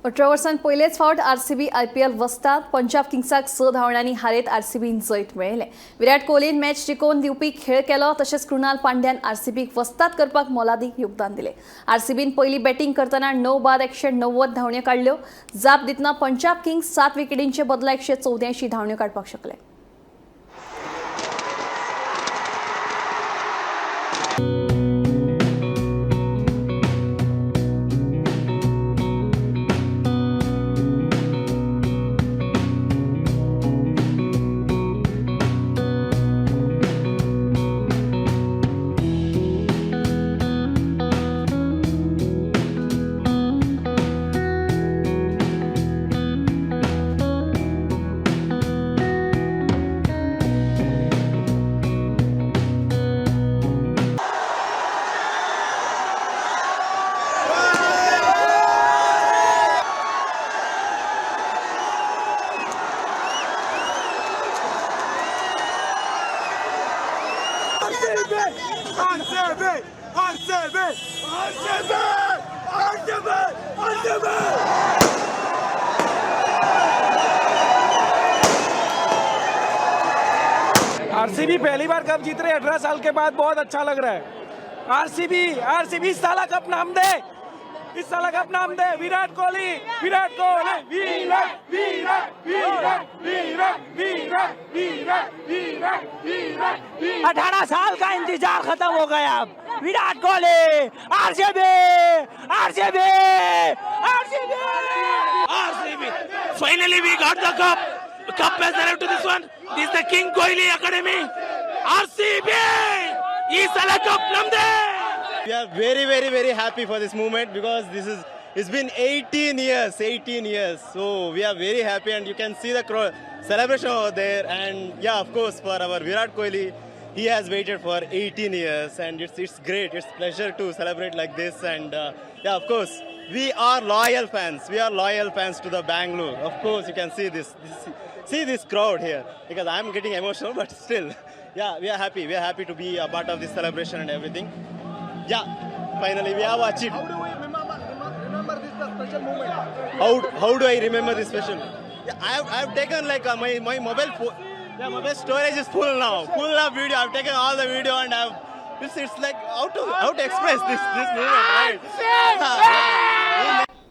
18 वर्सांत पयलेच फावट आरसीबी IPL वस्ताद पंजाब किंग्साक 6 धांवड्यांनी हारयत आरसीबीन जैत मेळयलें. विराट कोहलीन मॅच जिखोवन दिवपी खेळ केलो तशेंच कृणाल पांड्यान आरसीबीक वस्ताद करपाक मोलादीक योगदान दिलें. आरसीबीन पयली बॅटिंग करतना 9 बाद 190 धांवड्यो काडल्यो. जाप दितना पंजाब किंग्स 7 विकेटींचे बदला 184 धांवड्यो काडपाक शकले. आरसीबी पहली बार कप जीत रहे 18 साल के बाद बहुत अच्छा लग रहा है। आरसीबी इस साल कप नाम दे, इस साल कप नाम दे। विराट कोहली विराट कोहली विराट विराट विराट विराट विराट विराट विराट विराट 18 साल का इंतजार खत्म हो गया। अब Virat Kohli RCB RCB RCB RCB. Finally, we got the cup. Cup has arrived to this one. This is the King Kohli Academy. RCB. Isala Cup Namde. We are very happy for this moment because it's been 18 years. So we are very happy, and you can see the celebration over there. And yeah, of course, for our Virat Kohli, he has waited for 18 years, and it's great. It's pleasure to celebrate like this. And yeah, of course, we are loyal fans. We are loyal fans to the Bangalore. Of course, you can see this crowd here, because I'm getting emotional, but still, yeah, we are happy. We are happy to be a part of this celebration and everything. Yeah, finally we have achieved. How do we remember this special moment? How do I remember this special? Yeah, I've taken like my mobile phone. Yeah, mobile storage is full now. Full of video. I've taken all the video, and it's like how to express this moment, right?